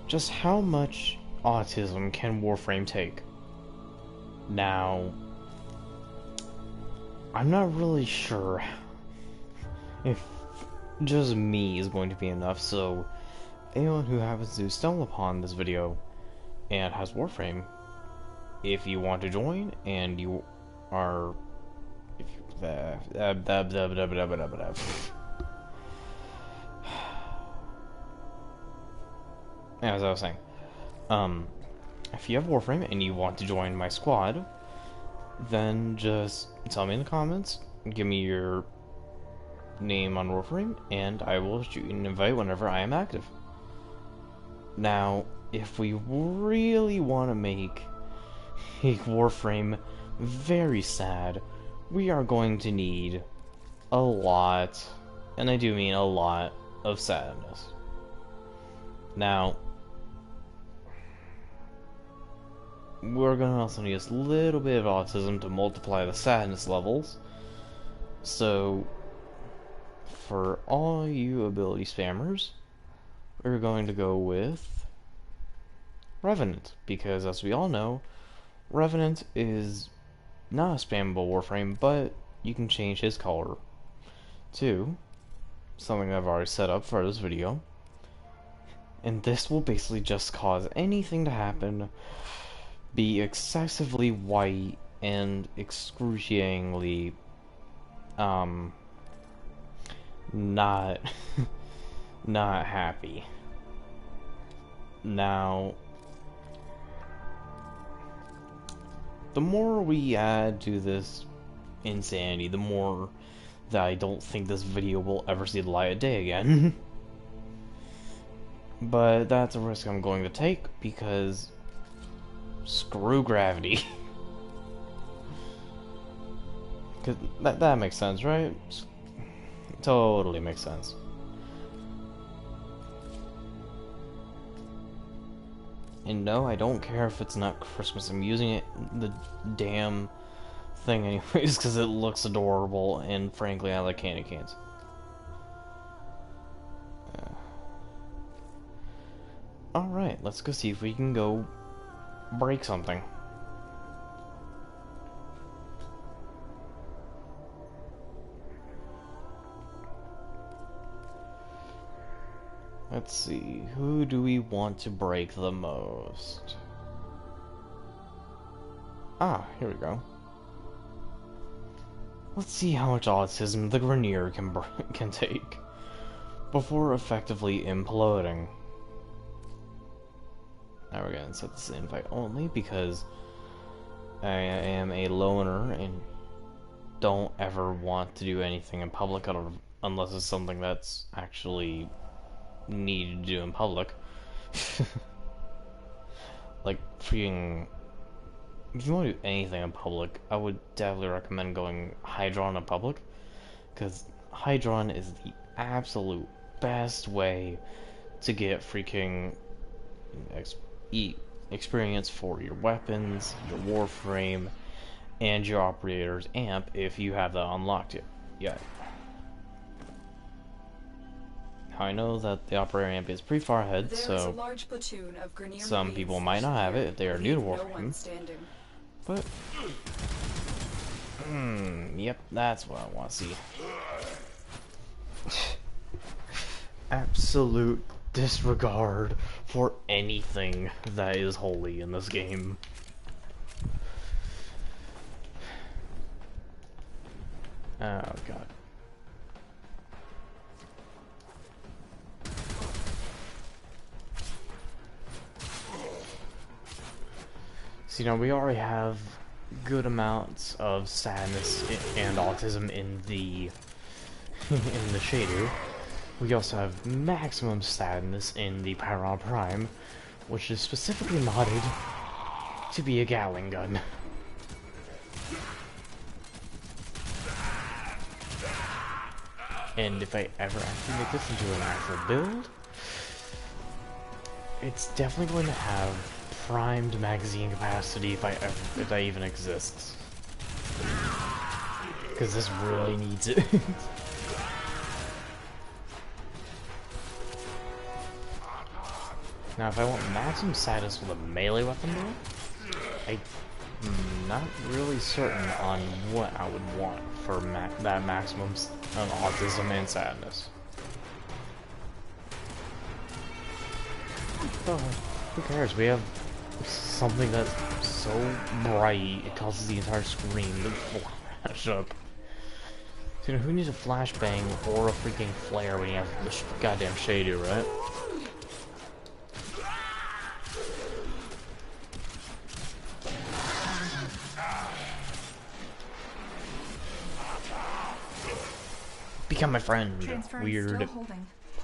just how much autism can Warframe take? Now, I'm not really sure if just me is going to be enough, so anyone who happens to stumble upon this video and has Warframe, if you want to join and you are, if you, as I was saying, if you have Warframe and you want to join my squad, then just tell me in the comments, give me your name on Warframe, and I will shoot you an invite whenever I am active. Now, if we really want to make Warframe very sad, we are going to need a lot, and I do mean a lot, of sadness. Now, we're going to also need a little bit of autism to multiply the sadness levels. So, for all you ability spammers, we're going to go with Revenant, because as we all know, Revenant is not a spammable Warframe, but you can change his color to something I've already set up for this video. And this will basically just cause anything to happen be excessively white and excruciatingly not not happy. Now, the more we add to this insanity, the more that I don't think this video will ever see the light of day again. But that's a risk I'm going to take, because screw gravity. Cause that makes sense, right? Totally makes sense. And no, I don't care if it's not Christmas. I'm using it, the damn thing anyways, because it looks adorable, and frankly, I like candy canes. Alright, let's go see if we can go break something. Let's see, who do we want to break the most? Ah, here we go. Let's see how much autism the Grenier can take before effectively imploding. Now we're gonna set this invite only because I am a loner and don't ever want to do anything in public unless it's something that's actually needed to do in public. Like freaking, if you want to do anything in public, I would definitely recommend going Hydron in public, because Hydron is the absolute best way to get freaking experience for your weapons, your Warframe, and your Operator's Amp if you have that unlocked yet. I know that the Operator Amp is pretty far ahead, so some people might not have it if they are new to Warframe. But, yep, that's what I want to see. Absolute disregard for anything that is holy in this game. Oh god. So, you know, we already have good amounts of sadness and autism in the in the shader. We also have maximum sadness in the Pyron Prime, which is specifically modded to be a Gatling gun. And if I ever actually make this into an actual build, it's definitely going to have primed magazine capacity if that even exists. Because this really needs it. Now, if I want maximum sadness with a melee weapon, though, I'm not really certain on what I would want for that maximum autism and sadness. Oh, who cares? We have something that's so bright it causes the entire screen to flash up. So, you know, who needs a flashbang or a freaking flare when you have the goddamn shader, right? Become my friend, weird,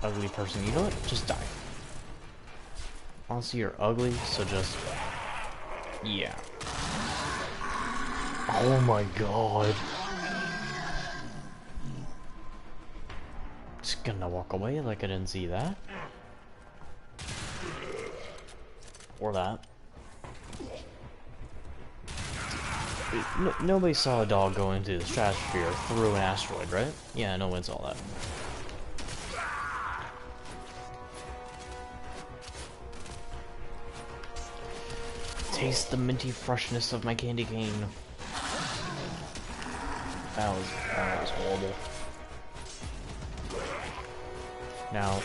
ugly person. You know what? Just die. Honestly, you're ugly, so just... yeah. Oh my god. Just gonna walk away like I didn't see that. Or that. Nobody saw a dog go into the stratosphere through an asteroid, right? Yeah, no one saw that. Taste the minty freshness of my candy cane. That was horrible. Now,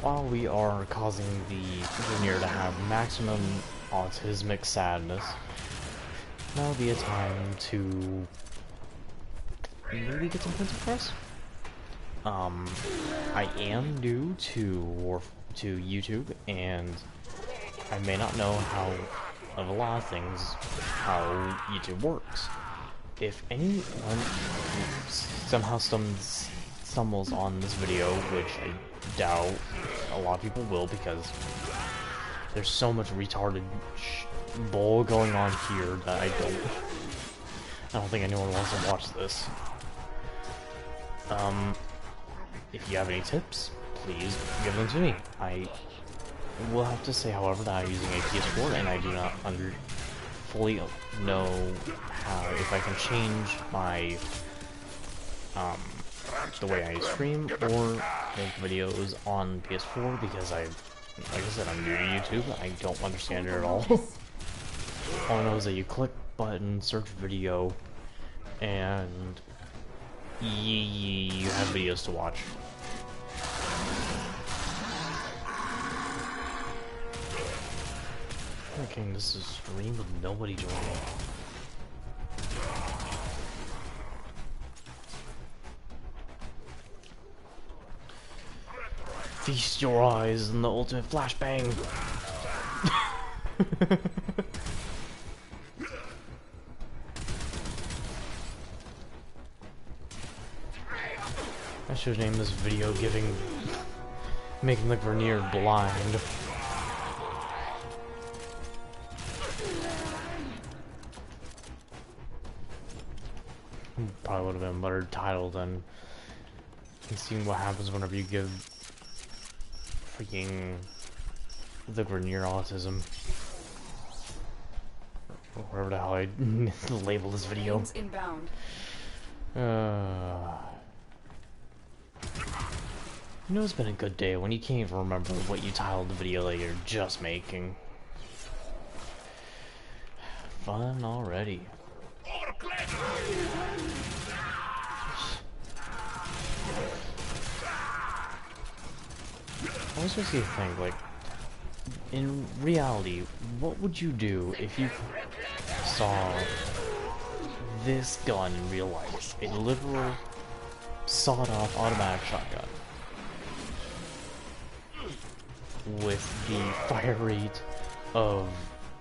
while we are causing the Junior to have maximum autismic sadness, now would be a time to maybe get some points for us. I am new to YouTube, and I may not know of a lot of things, how YouTube works. If anyone somehow stumbles on this video, which I doubt a lot of people will, because there's so much retarded bull going on here that I don't think anyone wants to watch this. If you have any tips, please give them to me. I will have to say, however, that I'm using a PS4 and I do not fully know if I can change my the way I stream or make videos on PS4, because like I said, I'm new to YouTube. I don't understand it at all. All I know is that you click button, search video, and you have videos to watch. Okay, this is a stream with nobody joining. Feast your eyes on the ultimate flashbang. I should name this video making the Vernier blind. Probably would have been a better title than seeing what happens whenever you give freaking the Vernier autism. Or whatever the hell I label this video. Inbound. You know, it's been a good day when you can't even remember what you titled the video that you're just making. Fun already. I was supposed to think, like, in reality, what would you do if you saw this gun in real life? A literal sawed-off automatic shotgun with the fire rate of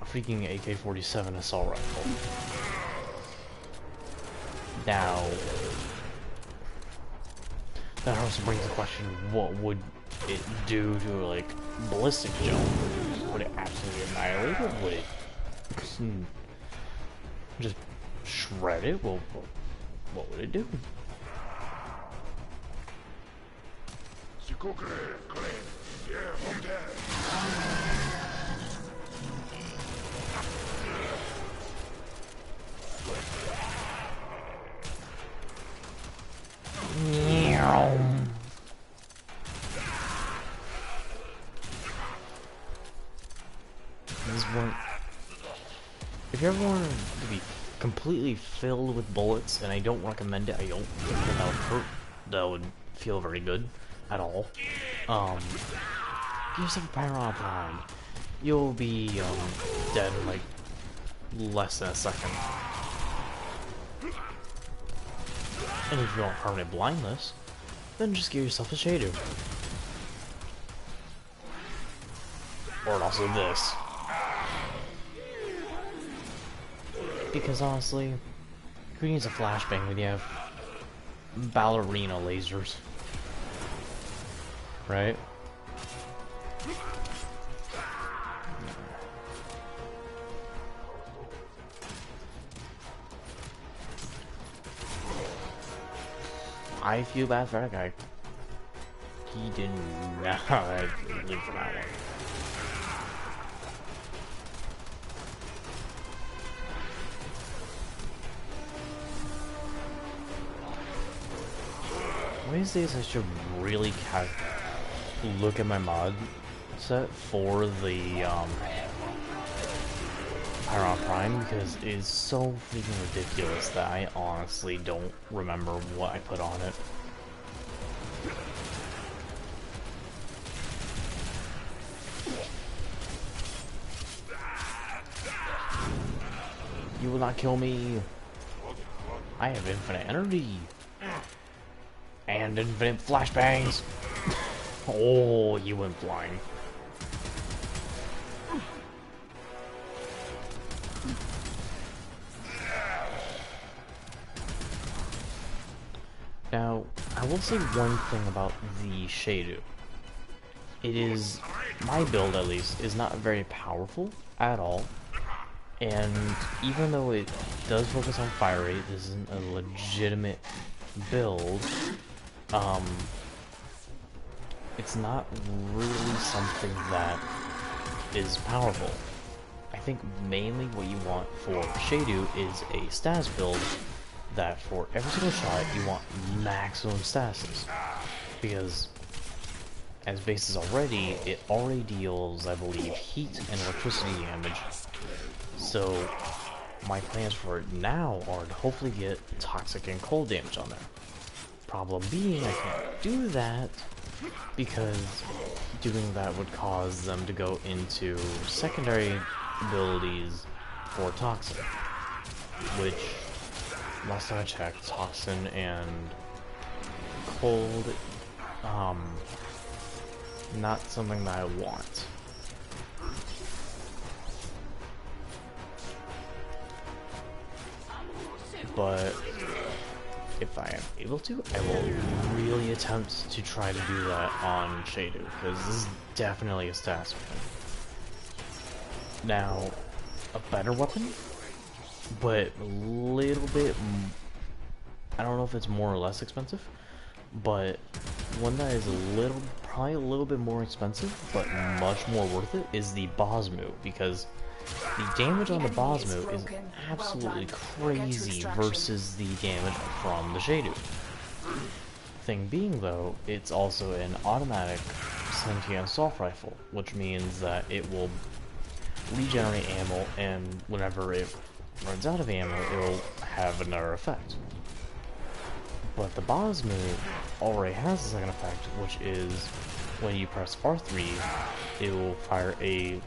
a freaking AK-47 assault rifle. Now, that also brings the question, what would it do to, like, ballistic jump? Would it absolutely annihilate it? Would it just shred it? Well, what would it do? this one, if you ever want to be completely filled with bullets, and I don't recommend it, I don't think that would hurt, that would feel very good at all. Give yourself a Pyron Prime. You'll be dead in like less than a second. And if you want permanent blindness, then just give yourself a Shadow. Or also this. Because honestly, who needs a flashbang when you have ballerina lasers? Right? I feel bad for that guy. He didn't live for that one. Wednesdays I should really look at my mod set for the Pyron Prime, because it is so freaking ridiculous that I honestly don't remember what I put on it. You will not kill me. I have infinite energy. And infinite flashbangs. Oh, you went flying. Now, I will say one thing about the Shadow. It is, my build at least, is not very powerful at all. And even though it does focus on fire rate, this isn't a legitimate build. It's not really something that is powerful. I think mainly what you want for Shadow is a status build that for every single shot you want maximum statuses. Because as bases already, it already deals, I believe, heat and electricity damage. So my plans for it now are to hopefully get toxic and cold damage on there. Problem being, I can't do that because doing that would cause them to go into secondary abilities for toxic, which last time I checked, toxin and cold, not something that I want. But if I am able to, I will really attempt to try to do that on Shadow, because this is definitely a stats weapon. Now, a better weapon, but a little bit, I don't know if it's more or less expensive, but one that is probably a little bit more expensive, but much more worth it, is the Bosmo, because the damage on the Bosmo is absolutely crazy versus the damage from the Shadow. Thing being though, it's also an automatic sentient assault rifle, which means that it will regenerate ammo, and whenever it runs out of ammo, it will have another effect. But the Bosmo already has a second effect, which is when you press R3, it will fire a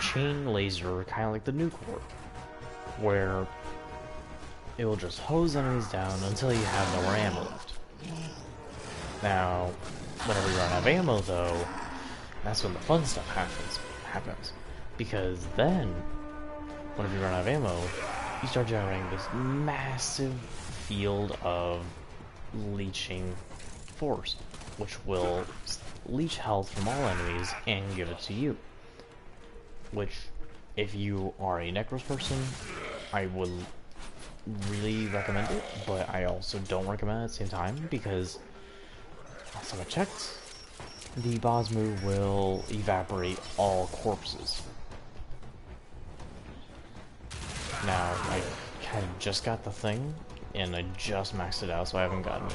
chain laser, kind of like the nuke war, where it will just hose enemies down until you have no more ammo left. Now, whenever you run out of ammo, though, that's when the fun stuff happens. Because then, whenever you run out of ammo, you start generating this massive field of leeching force, which will leech health from all enemies and give it to you. Which, if you are a Necros person, I would really recommend it, but I also don't recommend it at the same time, because last time I checked, the Bosmo will evaporate all corpses. Now, I kind of just got the thing, and I just maxed it out, so I haven't gotten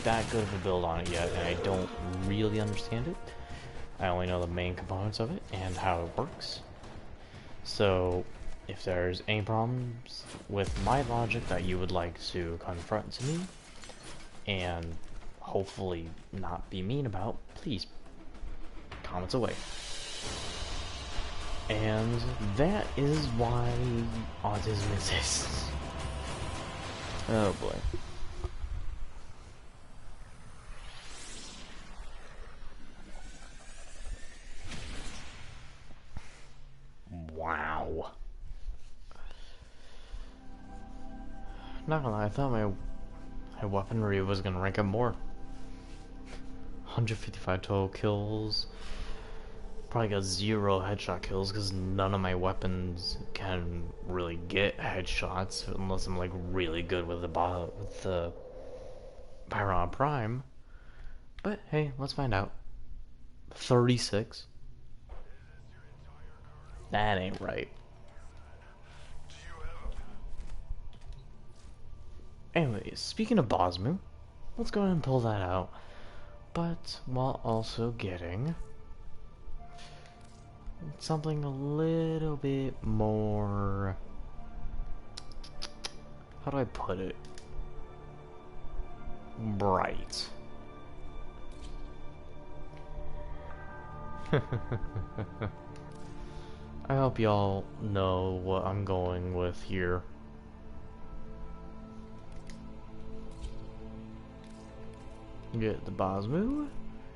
that good of a build on it yet, and I don't really understand it. I only know the main components of it and how it works. So, if there's any problems with my logic that you would like to confront to me, and hopefully not be mean about, please, comments away. And that is why autism exists. Oh boy. Wow. Not gonna lie, I thought my weaponry was gonna rank up more. 155 total kills. Probably got 0 headshot kills because none of my weapons can really get headshots unless I'm like really good with the Pyron Prime. But hey, let's find out. 36. That ain't right. Anyways, speaking of Bosmo, let's go ahead and pull that out. But while also getting something a little bit more, how do I put it? Bright. I hope y'all know what I'm going with here. Get the Bosmo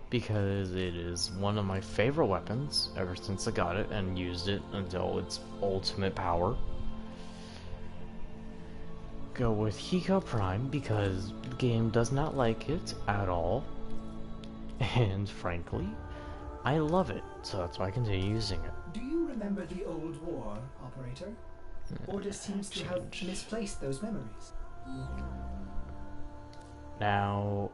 because it is one of my favorite weapons ever since I got it and used it until its ultimate power. Go with Hiko Prime because the game does not like it at all, and frankly, I love it, so that's why I continue using it. Do you remember the old war, Operator? Order seems to have misplaced those memories. Now,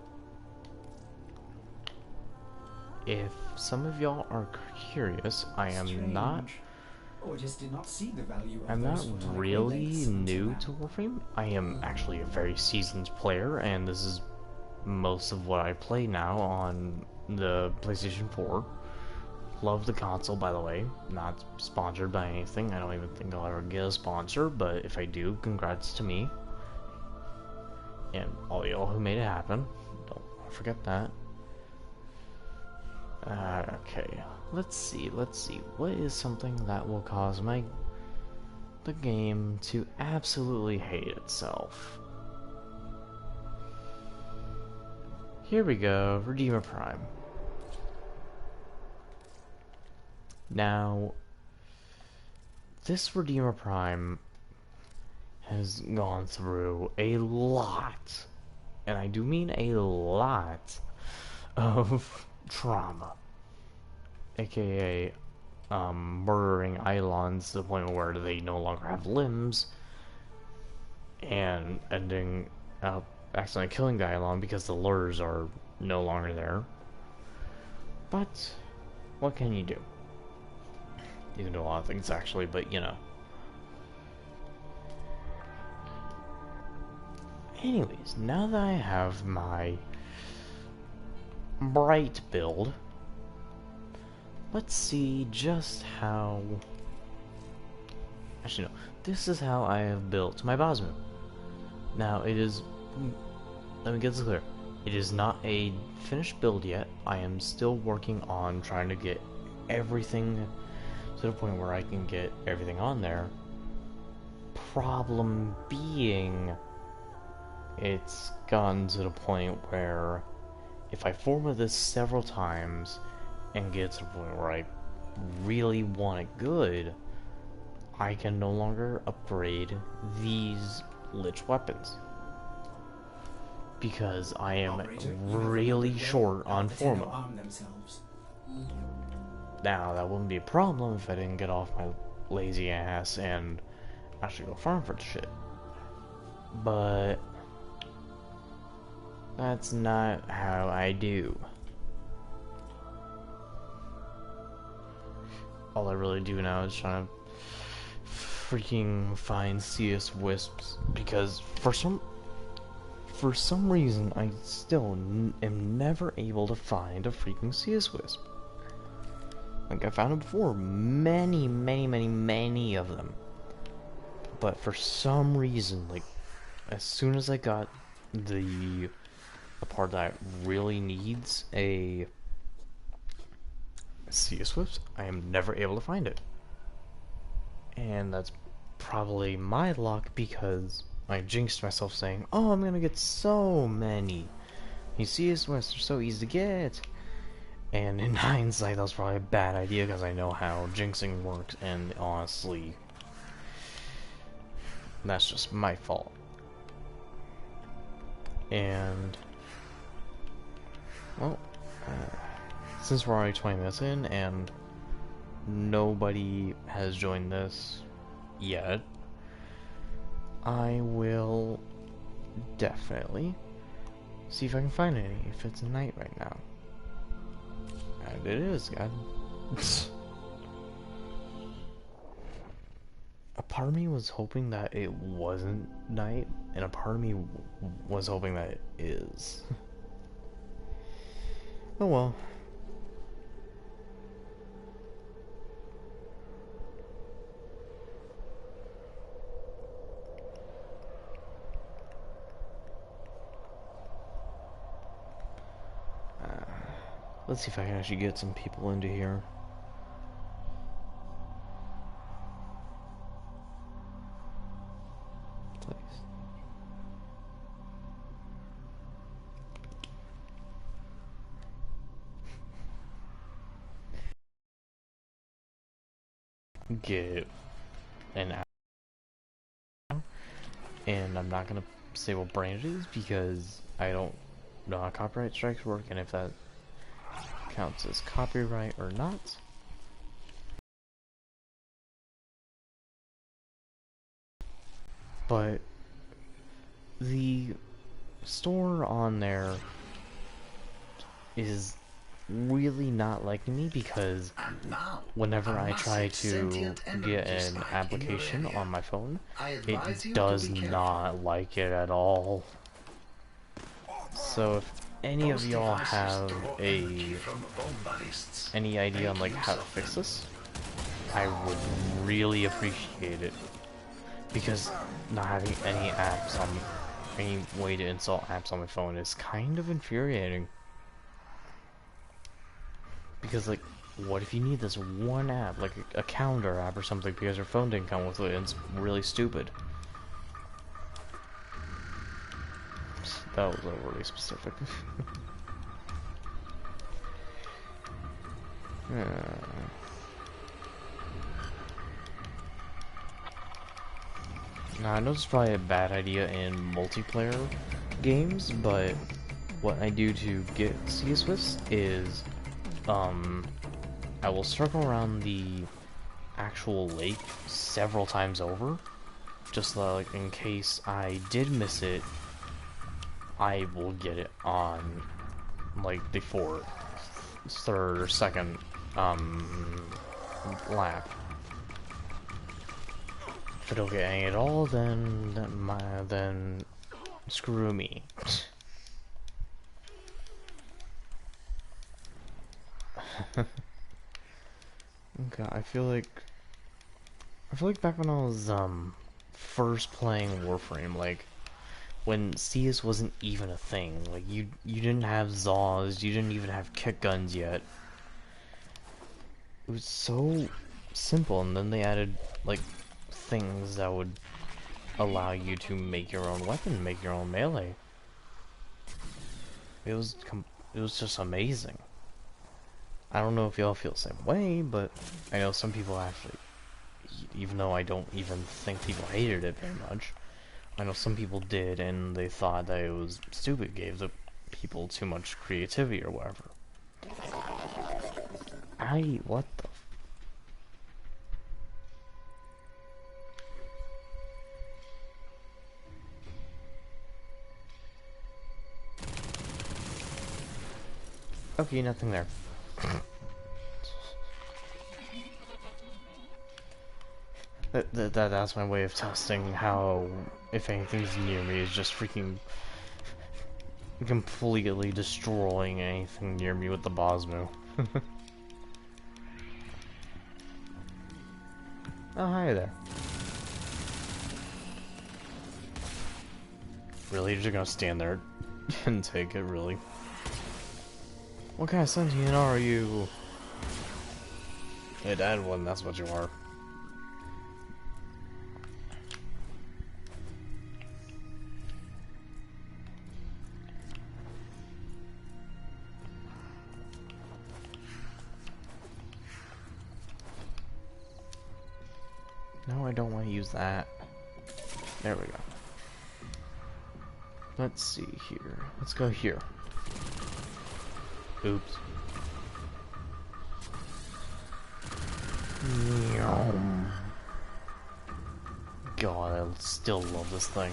if some of y'all are curious, I am not. Orders did not see the value of I'm not those photonic really wavelengths new until to Warframe. I am actually a very seasoned player, and this is most of what I play now on the PlayStation 4. Love the console, by the way. Not sponsored by anything. I don't even think I'll ever get a sponsor, but if I do, congrats to me. And all y'all who made it happen. Don't forget that. Okay, let's see. What is something that will cause the game to absolutely hate itself? Here we go, Redeemer Prime. Now, this Redeemer Prime has gone through a lot, and I do mean a lot, of trauma, aka murdering Eidolons to the point where they no longer have limbs, and ending up accidentally killing the Eidolon because the lures are no longer there. But what can you do? You can do a lot of things actually, but you know. Anyways, now that I have my bright build, let's see just how... Actually no, this is how I have built my Bosmo. Now it is... Let me get this clear. It is not a finished build yet. I am still working on trying to get everything to the point where I can get everything on there. Problem being, it's gotten to the point where if I format this several times and get to the point where I really want it good, I can no longer upgrade these lich weapons because I am really short on format. Now, that wouldn't be a problem if I didn't get off my lazy ass and actually go farm for the shit. But that's not how I do. All I really do now is trying to freaking find CSwiss because for some reason I still am never able to find a freaking CSwiss. Like, I found it before. Many, many, many, many of them. But for some reason, like, as soon as I got the part that really needs a CSwiss, I am never able to find it. And that's probably my luck because I jinxed myself saying, oh, I'm gonna get so many. You CSwiss are so easy to get. And in hindsight, that was probably a bad idea because I know how jinxing works, and honestly, that's just my fault. And, well, since we're already 20 minutes in and nobody has joined this yet, I will definitely see if I can find any, if it's night right now. And it is, God. A part of me was hoping that it wasn't night, and a part of me was hoping that it is. Oh well. Let's see if I can actually get some people into here. Please. Get an hour, and I'm not gonna say what brand it is because I don't know how copyright strikes work and if that counts as copyright or not. But the store on there is really not liking me because whenever I try to get an application on my phone, it does not like it at all. So if any of y'all have any idea on like how to fix this, I would really appreciate it. Because not having any apps on any way to install apps on my phone is kind of infuriating. Because like, what if you need this one app, like a calendar app or something, because your phone didn't come with it, and it's really stupid. That was overly specific. Now, I know it's probably a bad idea in multiplayer games, but what I do to get CSwiss is, I will circle around the actual lake several times over, just like in case I did miss it, I will get it on like the fourth, third, or second lap. If I don't get any at all, then screw me. Okay, I feel like back when I was first playing Warframe, like when CS wasn't even a thing, like you didn't have Zaws, you didn't even have kick guns yet. It was so simple, and then they added like things that would allow you to make your own weapon, make your own melee. It was just amazing. I don't know if y'all feel the same way, but I know some people actually, even though I don't even think people hated it very much, I know some people did, and they thought that it was stupid, gave the people too much creativity or whatever. What the? Okay, nothing there. That's my way of testing how, if anything's near me, is just freaking completely destroying anything near me with the Bosmo. Oh, hi there. Really? You're just gonna stand there and take it, really? What kind of sentient are you? A dead one, that's what you are. No, I don't want to use that. There we go. Let's see here. Let's go here. Oops. God, I still love this thing.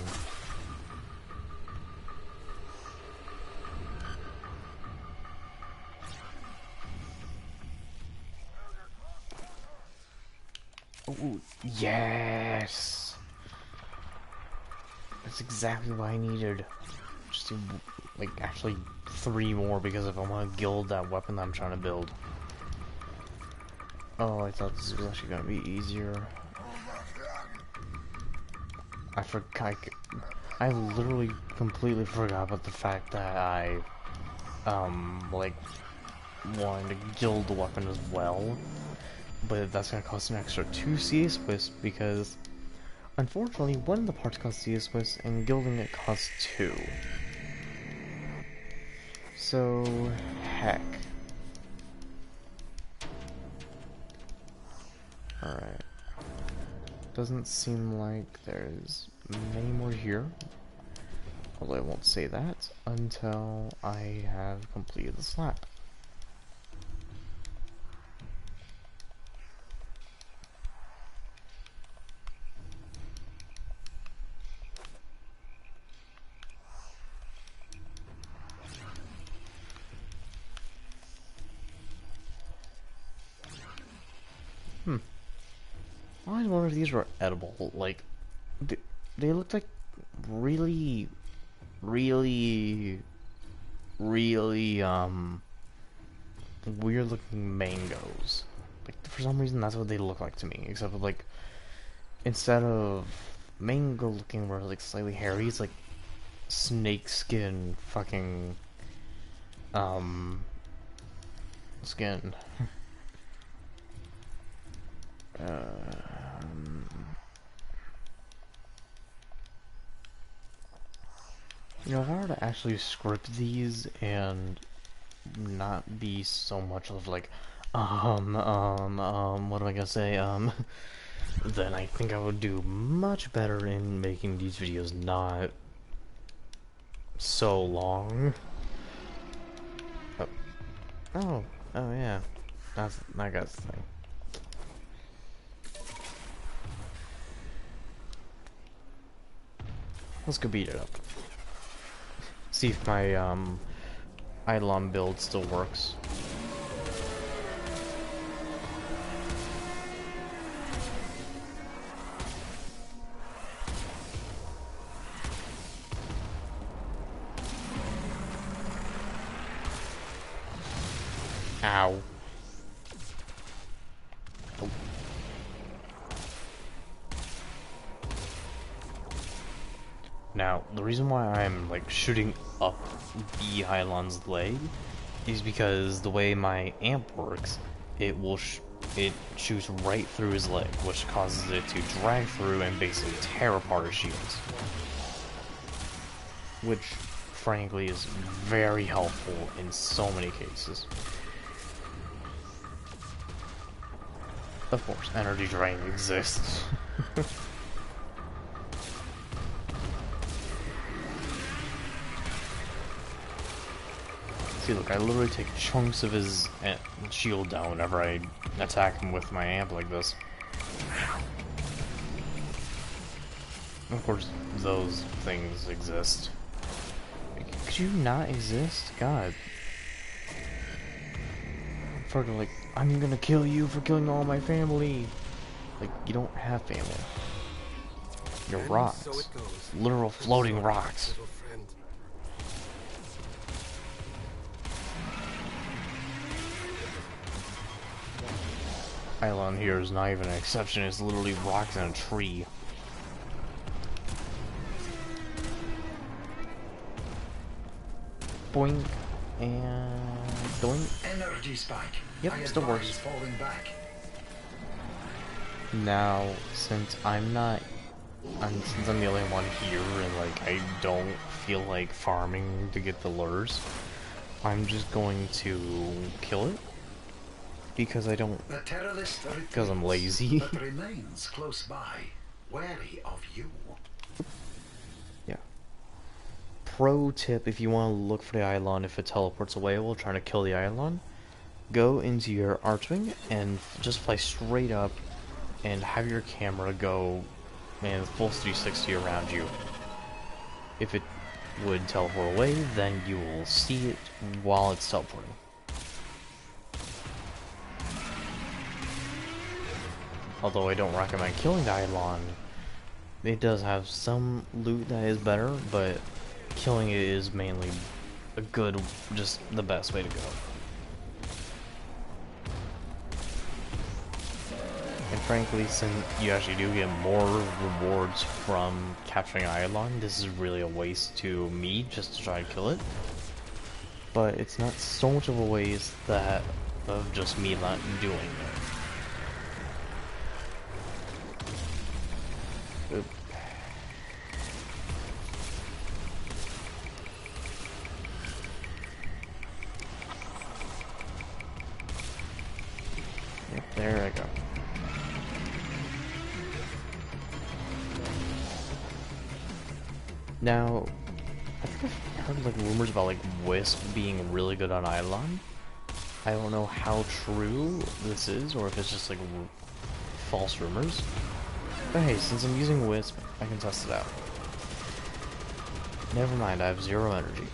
Ooh, yes! That's exactly what I needed. Just to, like, actually 3 more, because if I want to guild that weapon that I'm trying to build. Oh, I thought this was actually gonna be easier. I forgot. I literally completely forgot about the fact that I, like, wanted to guild the weapon as well. But that's gonna cost an extra 2 CSwiss, because unfortunately one of the parts costs CSwiss and gilding it costs 2. So, heck. Alright. Doesn't seem like there's many more here. Although I won't say that until I have completed the slap. I always wondered if these were edible. Like, they looked like really, really, really, weird looking mangoes. Like, for some reason, that's what they look like to me. Except for, like, instead of mango looking where it's like slightly hairy, it's like snake skin fucking, skin. You know, if I were to actually script these and not be so much of like, what am I gonna say, then I think I would do much better in making these videos not so long. Oh, oh yeah, that guy's the thing. Let's go beat it up. See if my, Eidolon build still works. Ow. Oh. Now, the reason why I'm, like, shooting up the Eidolon's leg is because the way my amp works, it shoots right through his leg, which causes it to drag through and basically tear apart his shields. Which, frankly, is very helpful in so many cases. Of course, energy drain exists. See, look, I literally take chunks of his shield down whenever I attack him with my amp like this. Of course, those things exist. Could you not exist? God. Fucking like, I'm gonna kill you for killing all my family. Like, you don't have family. You're rocks. So literal floating rocks. island here is not even an exception, it's literally rocks and a tree. Boink and doink. Energy spike. Yep, I still works. advise falling back. Now, since I'm the only one here, and like I don't feel like farming to get the lures, I'm just going to kill it because I don't. The terrorist Because I'm lazy. but remains close by, wary of you. Yeah. Pro tip: if you want to look for the Eidolon, if it teleports away while trying to kill the Eidolon, go into your Archwing and just fly straight up, and have your camera go, man, full 360 around you. If it would teleport away, then you will see it while it's teleporting. Although I don't recommend killing the Eidolon. It does have some loot that is better, but killing it is mainly a good, just the best way to go. And frankly, since you actually do get more rewards from capturing an Eidolon, this is really a waste to me just to try and kill it. But it's not so much of a waste that of just me not doing it. Oop. Yep, there I go. Now, I think I've heard like rumors about like Wisp being really good on Eidolon. I don't know how true this is, or if it's just like false rumors. But hey, since I'm using Wisp, I can test it out. Never mind, I have 0 energy.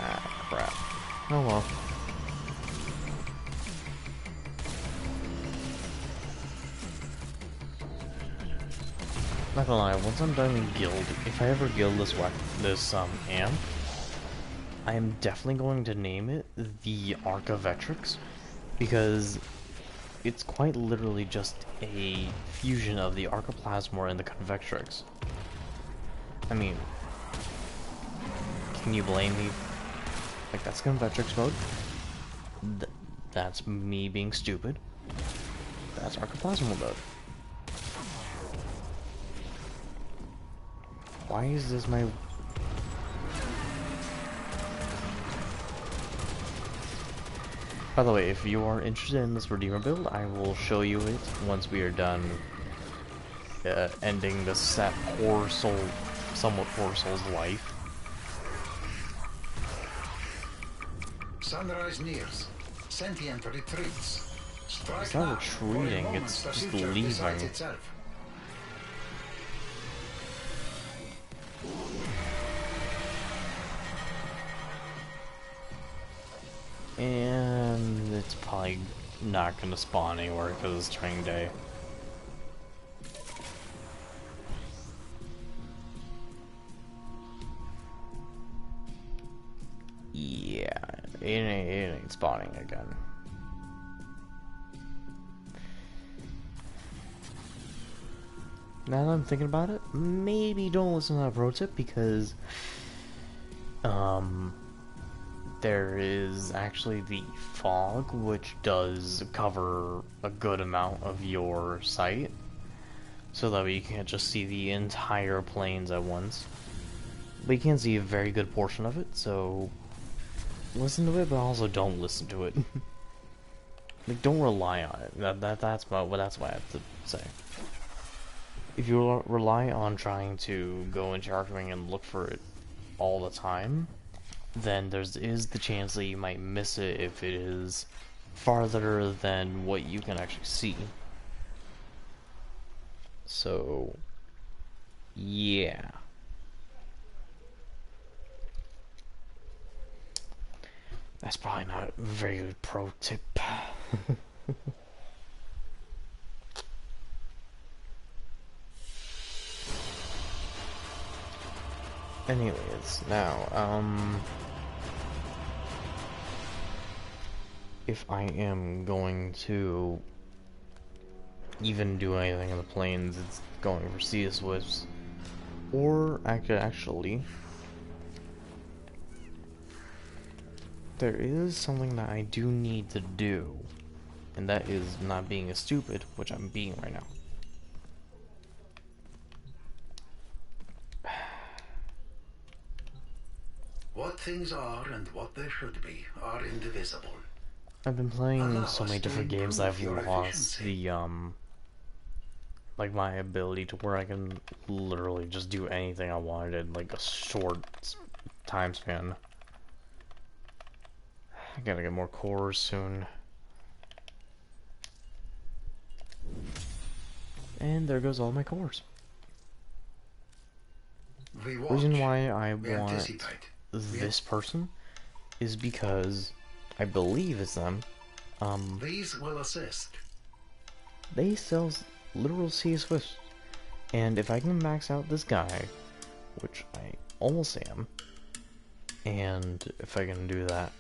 Ah, crap. Oh well. Not gonna lie, once I'm done in guild, if I ever guild this amp, I am definitely going to name it the Archivetrix, because it's quite literally just a fusion of the Archiplasmor and the Convectrix. I mean, can you blame me? Like, that's Convectrix mode. That's me being stupid. That's Archiplasmor mode. Why is this my... By the way, if you are interested in this Redeemer build, I will show you it once we are done ending the somewhat poor soul's life. Sunrise nears. Sentient retreats. Strike It's not now, retreating, or in it's moments the just future leaving. decides itself. And it's probably not going to spawn anywhere because it's training day. Yeah, it ain't spawning again. Now that I'm thinking about it, maybe don't listen to that pro tip because there is actually the fog, which does cover a good amount of your site, so that way you can't just see the entire plains at once. But you can see a very good portion of it, so listen to it, but also don't listen to it. Like, don't rely on it. That's what I have to say. If you rely on trying to go into Archwing and look for it all the time, then there is the chance that you might miss it if it is farther than what you can actually see. So, yeah. That's probably not a very good pro tip. anyways, now, if I am going to even do anything in the plains, it's going for CSwiss, or I could actually, there is something that I do need to do, and that is not being a stupid, which I'm being right now. What things are and what they should be are indivisible. I've been playing Allow so us many to different games that I've improve your lost efficiency. the, like my ability to where I can literally just do anything I wanted in like a short time span. I gotta get more cores soon. And there goes all my cores. We The watch. reason why I We want anticipate. this person is because I believe it's them. These will assist. They sell literal CSwiss. And if I can max out this guy, which I almost am, and if I can do that,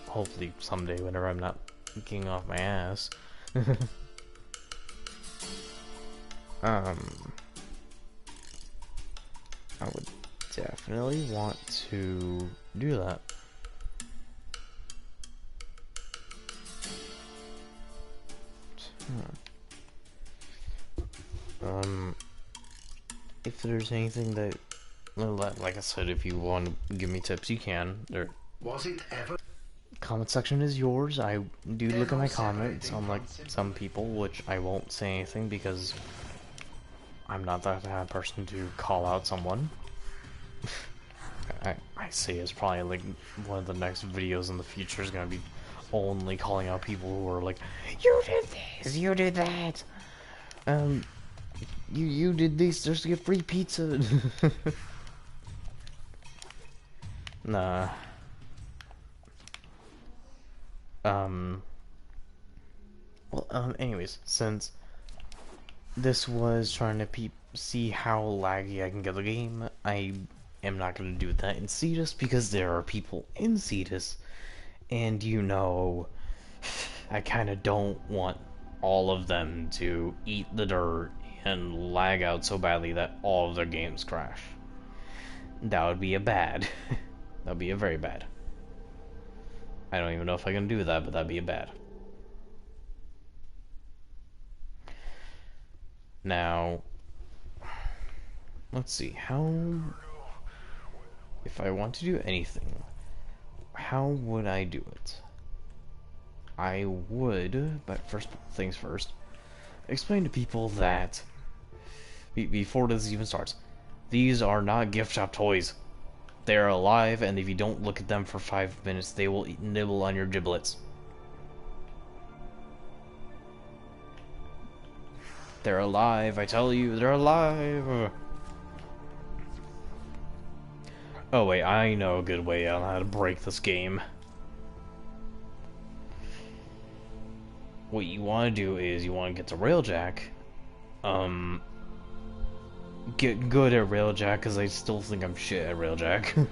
hopefully someday whenever I'm not getting off my ass, I would definitely want to do that. If there's anything that, like I said, if you want to give me tips, you can. There, Was it ever? comment section is yours. I do look at my Demo comments, separating unlike from some people, which I won't say anything because I'm not that type of person to call out someone. I say it's probably like one of the next videos in the future is gonna be only calling out people who are like, you did this, you did that, you did this just to get free pizza. Nah. Well, anyways, since this was trying to see how laggy I can get the game, I am not going to do that in Cetus because there are people in Cetus, and you know, I kind of don't want all of them to eat the dirt and lag out so badly that all of their games crash. That would be a bad. That would be a very bad. I don't even know if I can do that, but that'd be a bad. Now, let's see, how, if I want to do anything, how would I do it? I would, but first things first, explain to people that, before this even starts, these are not gift shop toys. They are alive, and if you don't look at them for 5 minutes, they will nibble on your giblets. They're alive, I tell you, they're alive! Oh wait, I know a good way on how to break this game. What you want to do is you want to get to Railjack. Get good at Railjack, because I still think I'm shit at Railjack.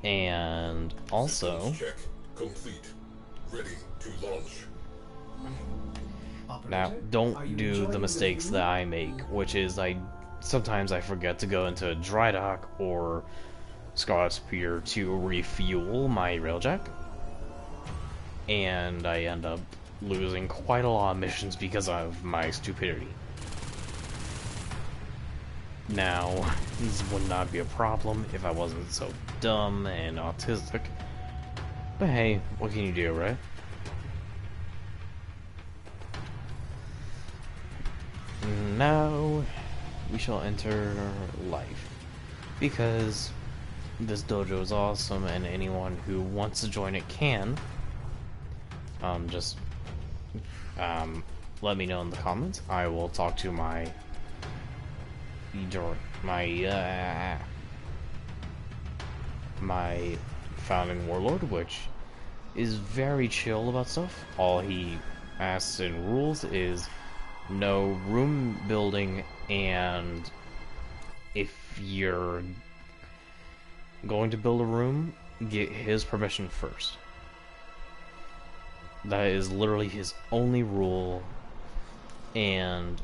And also... Systems check complete. Ready to launch. Now, Operator, are don't you do enjoying the mistakes view? that I make, which is sometimes I forget to go into Dry Dock or Scarlet's Pier to refuel my Railjack, and I end up losing quite a lot of missions because of my stupidity. Now, this would not be a problem if I wasn't so dumb and autistic, but hey, what can you do, right? Now, we shall enter life, because this dojo is awesome and anyone who wants to join it can. Just let me know in the comments. I will talk to my founding warlord, which is very chill about stuff. All he asks in rules is no room building and if you're going to build a room, get his permission first. That is literally his only rule, and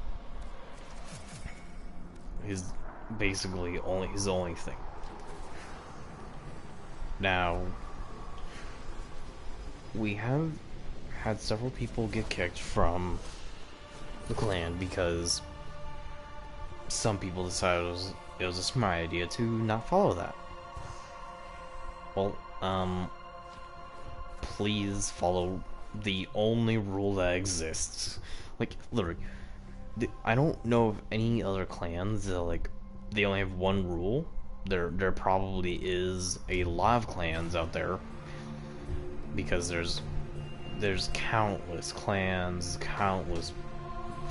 his basically only his only thing. Now, we have had several people get kicked from the clan because some people decided it was a smart idea to not follow that. Well, please follow the only rule that exists. Like, literally, I don't know of any other clans that, like, they only have one rule. There probably is a lot of clans out there, because there's countless clans, countless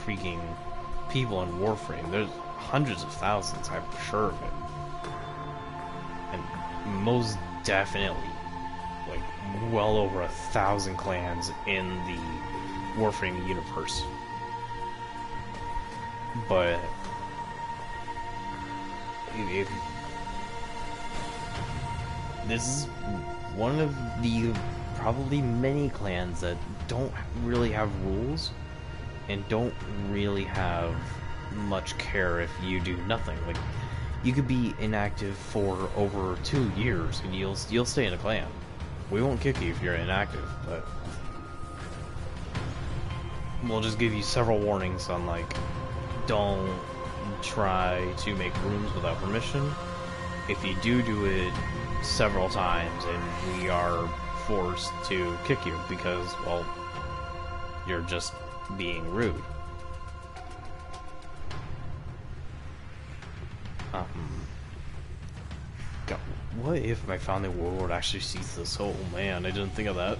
freaking people in Warframe. There's hundreds of thousands, I'm sure of it. And most definitely, like, well over 1,000 clans in the Warframe universe. But if this is one of the probably many clans that don't really have rules and don't really have much care if you do nothing. Like, you could be inactive for over 2 years and you'll stay in a clan. We won't kick you if you're inactive, but we'll just give you several warnings on, like, don't try to make rooms without permission. If you do it several times, and we are forced to kick you because, well, you're just being rude. God, what if my founding warlord actually sees this? Oh man, I didn't think of that.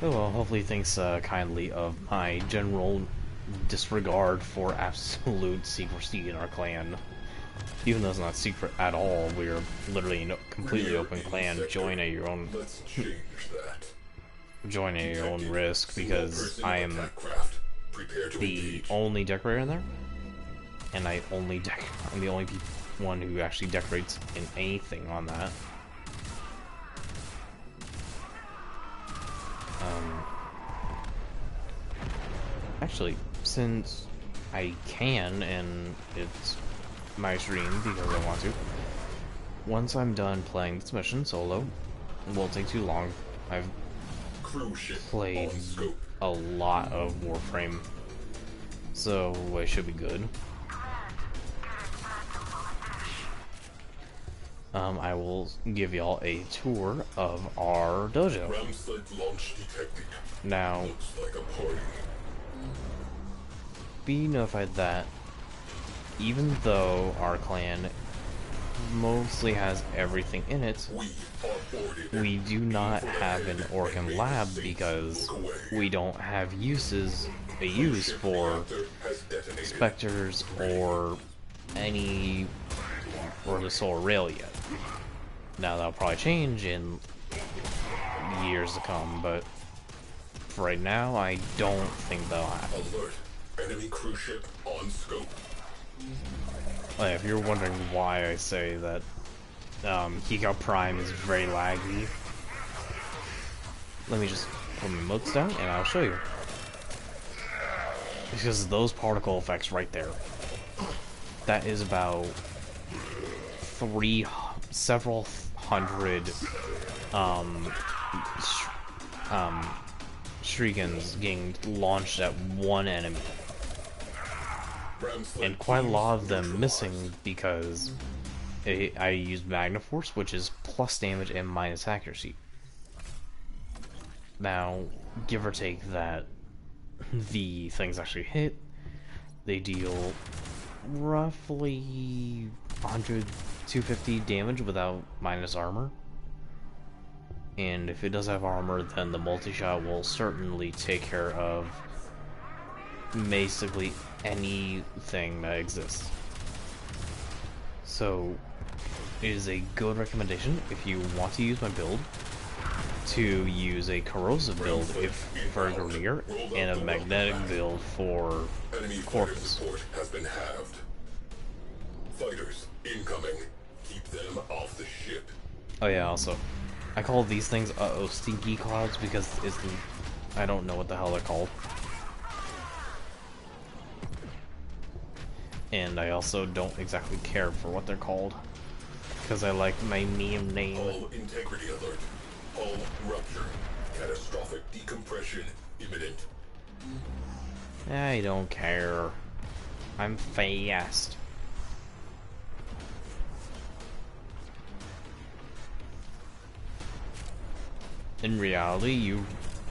Oh well, hopefully he thinks kindly of my general disregard for absolute secrecy in our clan. Even though it's not secret at all, we're literally a completely open clan. Join at your own. Let's change that. Join at your own risk, because I am the only decorator in there, and I'm the only one who actually decorates in anything on that. Actually, since I can, and it's my stream because I want to, once I'm done playing this mission solo, it won't take too long. I've played a lot of Warframe, so it should be good. I will give y'all a tour of our dojo. Now, be notified that even though our clan mostly has everything in it, we do not have an organ lab because we don't have a use for specters or the solar rail yet. Now that'll probably change in years to come, but for right now, I don't think they'll happen. Alert. Enemy cruise ship on scope. If you're wondering why I say that Hiko Prime is very laggy, let me just put my motes down and I'll show you. Because those particle effects right there, that is about several hundred shurikens getting launched at one enemy, and quite a lot of them missing because I used Magna Force, which is plus damage and minus accuracy. Now, give or take that the things actually hit, they deal roughly 100, 250 damage without minus armor. And if it does have armor, then the multi-shot will certainly take care of basically anything that exists. So, it is a good recommendation if you want to use my build, to use a corrosive build for Greer and a magnetic build for Corpus. Fighters incoming. Keep them off the ship. Oh yeah, also, I call these things stinky clouds because I don't know what the hell they're called. And I also don't exactly care for what they're called because I like my meme name. Hull integrity alert. Hull rupture. Catastrophic decompression imminent. I don't care. I'm fast. In reality, you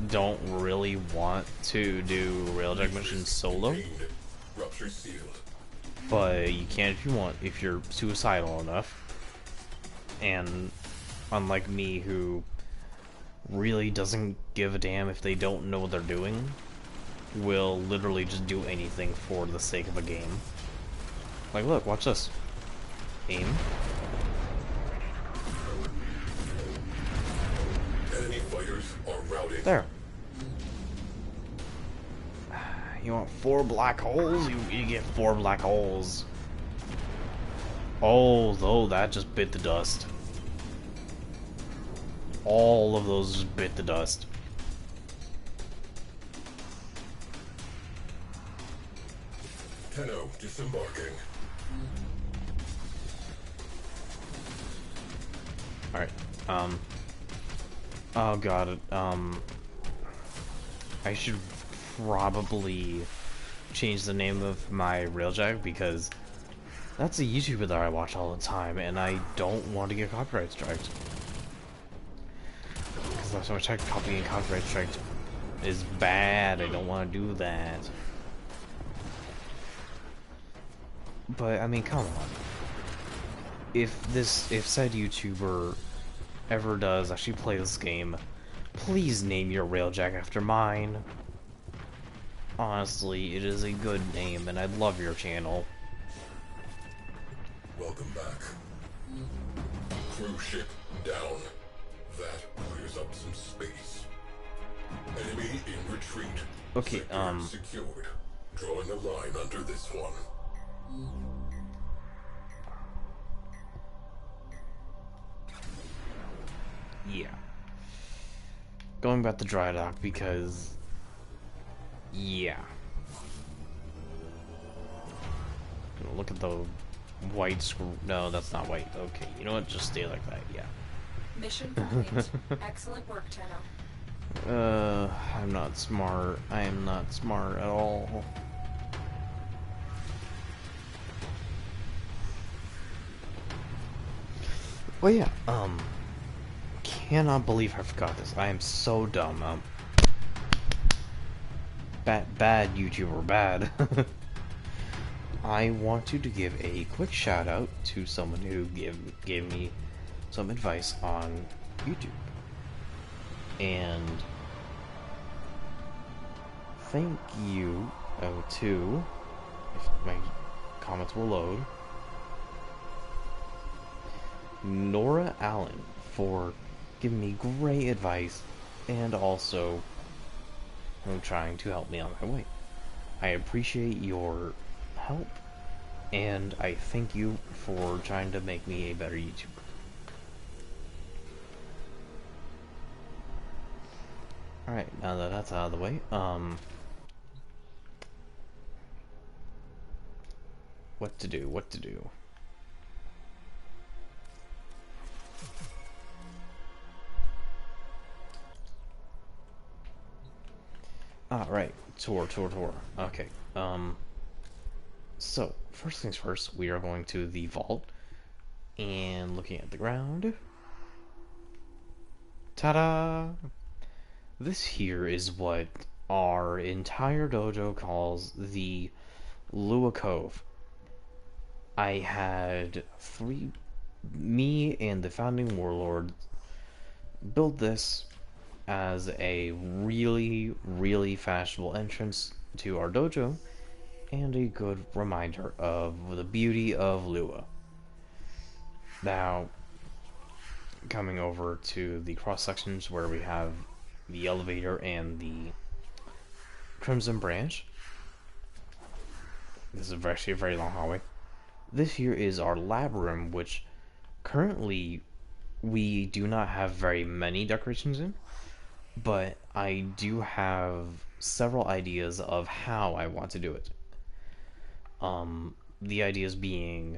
don't really want to do railjack missions solo, Rupture sealed. but you can if you want, if you're suicidal enough. And unlike me, who really doesn't give a damn if they don't know what they're doing, will literally just do anything for the sake of a game. Like, look, watch this. Aim. Enemy fighters are routing. There. You want 4 black holes? You get 4 black holes. Oh, that just bit the dust. All of those just bit the dust. Tenno disembarking. Alright, oh god, I should probably change the name of my railjack because that's a YouTuber that I watch all the time and I don't want to get copyright striked. Because last time I checked, copying copyright strike is bad. I don't want to do that. But I mean, come on. If said YouTuber ever does actually play this game, please name your railjack after mine. Honestly, it is a good name, and I love your channel. Welcome back. Cruise ship down. That clears up some space. Enemy in retreat. Okay, Sector secured. Drawing a line under this one. Yeah. Going back to dry dock because... yeah. Look at the white screw. No, that's not white. Okay, you know what? Just stay like that. Yeah. Mission complete. Excellent work, Tenno. I'm not smart. I am not smart at all. Well, yeah, cannot believe I forgot this. I am so dumb. Bad YouTuber, bad. I want you to give a quick shout out to someone who gave me some advice on YouTube. And thank you to, if my comments will load, Nora Allen for giving me great advice and also trying to help me on my way. I appreciate your help and I thank you for trying to make me a better YouTuber. Alright, now that that's out of the way, what to do? Right, tour. Okay, so, first things first, we are going to the vault, and looking at the ground. Ta-da! This here is what our entire dojo calls the Lua Cove. I had me and the founding warlord build this as a really, really fashionable entrance to our dojo, and a good reminder of the beauty of Lua. Now, coming over to the cross sections where we have the elevator and the Crimson Branch. This is actually a very long hallway. this here is our lab room, which currently we do not have very many decorations in, but I do have several ideas of how I want to do it. The ideas being,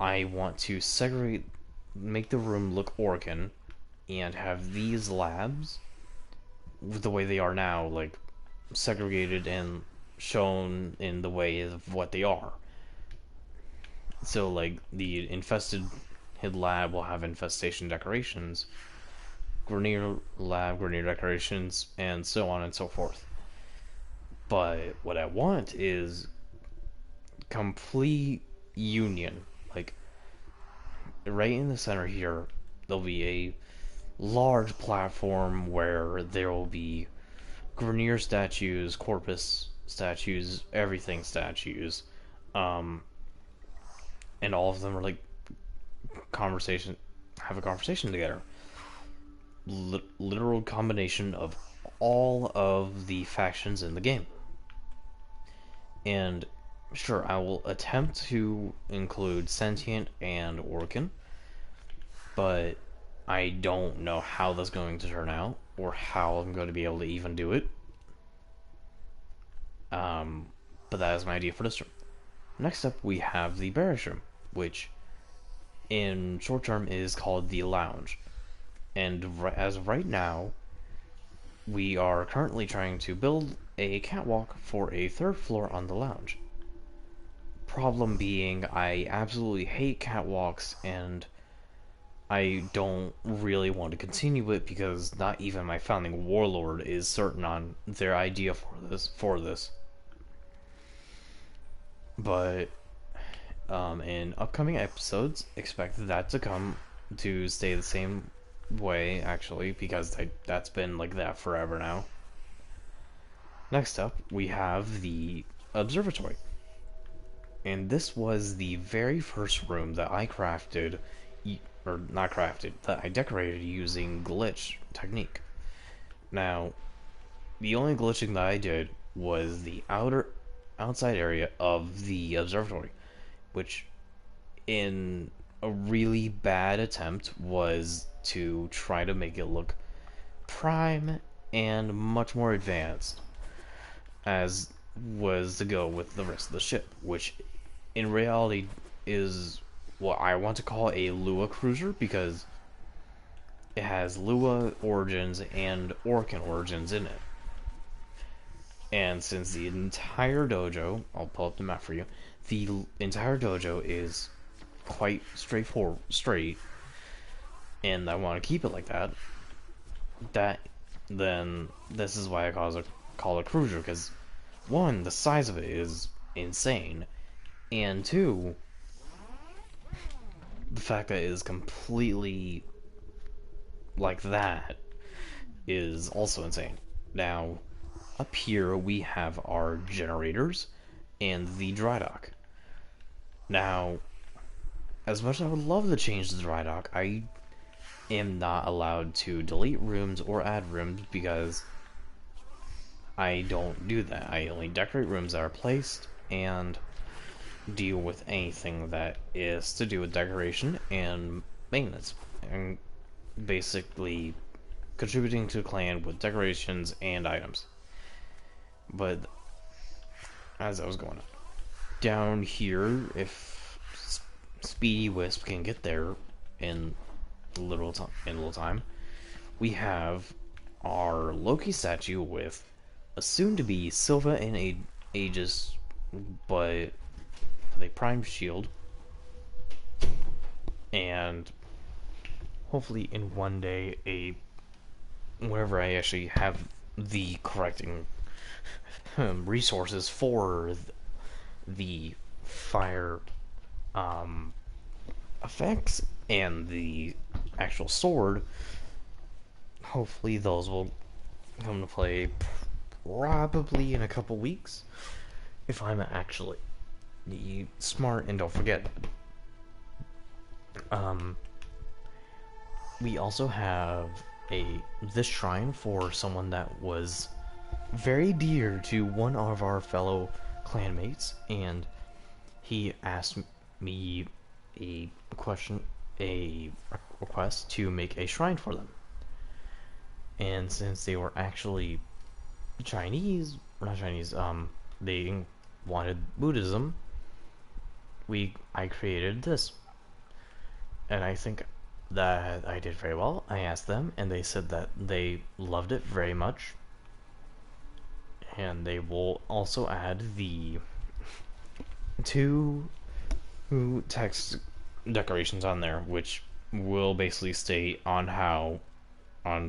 I want to segregate, make the room look Orcan, and have these labs, the way they are now, like, segregated and shown in the way of what they are. So, like, the infested lab will have infestation decorations, Grenier lab, Grenier decorations, and so on and so forth. But what I want is complete union. Like, right in the center here, there'll be a large platform where there will be Grenier statues, Corpus statues, everything statues, and all of them are like have a conversation together. Literal combination of all of the factions in the game. And sure, I will attempt to include Sentient and Orcan, but I don't know how that's going to turn out, or how I'm going to be able to even do it. But that is my idea for this room. Next up, we have the barracks room, which in short term is called the lounge. And as of right now, we are currently trying to build a catwalk for a third floor on the lounge. Problem being, I absolutely hate catwalks, and I don't really want to continue it because not even my founding warlord is certain on their idea for this. But in upcoming episodes, expect that to stay the same way, actually, because that's been like that forever now. Next up, we have the Observatory. And this was the very first room that I crafted, or not crafted, that I decorated using glitch technique. Now, the only glitching that I did was the outside area of the observatory, which in a really bad attempt was to try to make it look prime and much more advanced, as was to go with the rest of the ship, which in reality is what I want to call a Lua cruiser, because it has Lua origins and Orcan origins in it. And since the entire dojo, I'll pull up the map for you, the entire dojo is quite straight, and I want to keep it like that, then this is why I call it cruiser, because one, the size of it is insane, and two, the fact that it is completely like that is also insane. Now, up here we have our generators and the dry dock. Now, as much as I would love to change the dry dock, I am not allowed to delete rooms or add rooms because I don't do that. I only decorate rooms that are placed and deal with anything that is to do with decoration and maintenance, and basically contributing to the clan with decorations and items. But as I was going on, down here, if Speedy Wisp can get there in little time, we have our Loki statue with a soon-to-be Silva and Aegis, but with a prime shield, and hopefully in one day whenever I actually have the correcting resources for the fire effects and the actual sword, hopefully those will come to play probably in a couple weeks, if I'm actually smart and don't forget. We also have this shrine for someone that was very dear to one of our fellow clanmates, and he asked me a a request to make a shrine for them. And since they were actually Chinese, not Chinese, they wanted Buddhism, I created this. And I think that I did very well. I asked them, and they said that they loved it very much. And they will also add the 2 text decorations on there, which will basically state on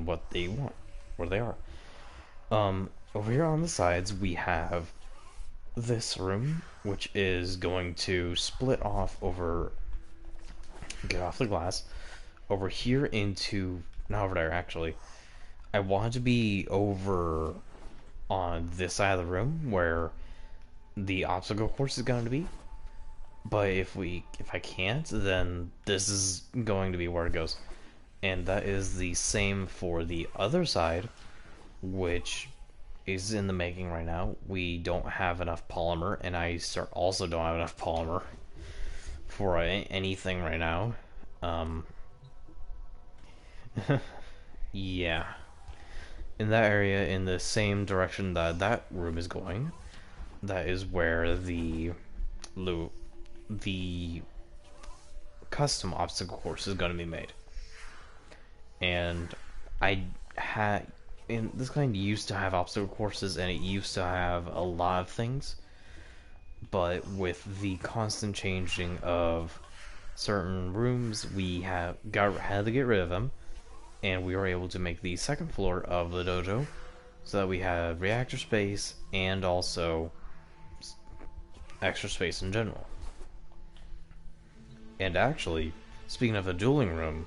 what they want, where they are. Over here on the sides, we have this room, which is going to split off over, get off the glass, over here into, not over there actually. I want it to be over on this side of the room where the obstacle course is going to be. But if I can't, then this is going to be where it goes. And that is the same for the other side, which is in the making right now. We don't have enough polymer, and I also don't have enough polymer for anything right now. Yeah. In that area, in the same direction that room is going, that is where the custom obstacle course is going to be made. And this kind used to have obstacle courses, and it used to have a lot of things, but with the constant changing of certain rooms, we had to get rid of them, and we were able to make the second floor of the dojo so that we have reactor space and also extra space in general. And actually, speaking of a dueling room,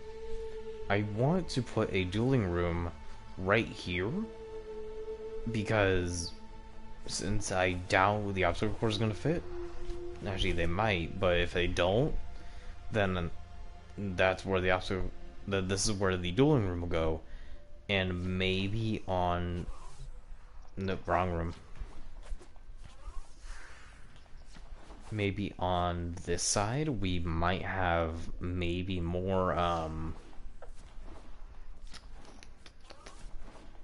I want to put a dueling room right here, because since I doubt the obstacle course is going to fit, actually they might, but if they don't, then that's where this is where the dueling room will go, and maybe on the wrong room. Maybe on this side we might have maybe more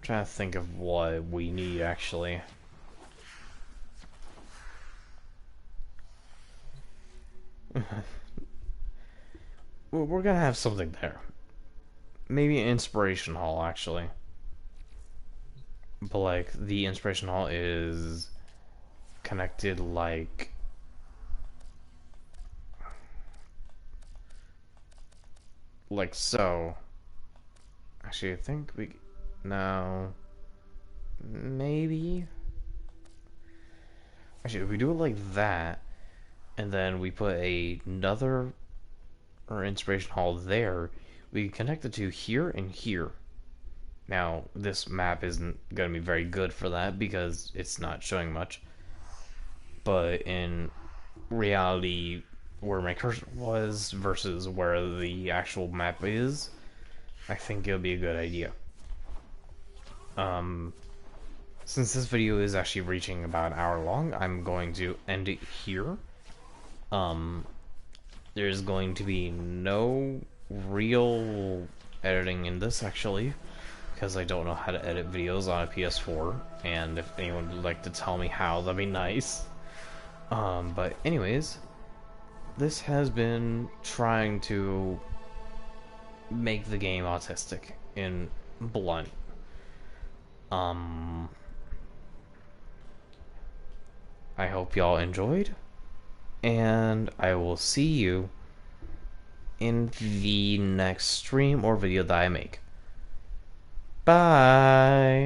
trying to think of what we need actually. We're gonna have something there. Maybe an inspiration hall actually. But like the inspiration hall is connected like so. Actually, I think no, maybe. Actually, if we do it like that, and then we put another inspiration hall there, we can connect the two here and here. Now, this map isn't going to be very good for that because it's not showing much. But in reality, where my cursor was versus where the actual map is, I think it'll be a good idea. Since this video is actually reaching about an hour long, I'm going to end it here. There's going to be no real editing in this actually, because I don't know how to edit videos on a PS4, and if anyone would like to tell me how, that'd be nice. But anyways, this has been trying to make the game autistic in blunt. I hope y'all enjoyed, and I will see you in the next stream or video that I make. Bye!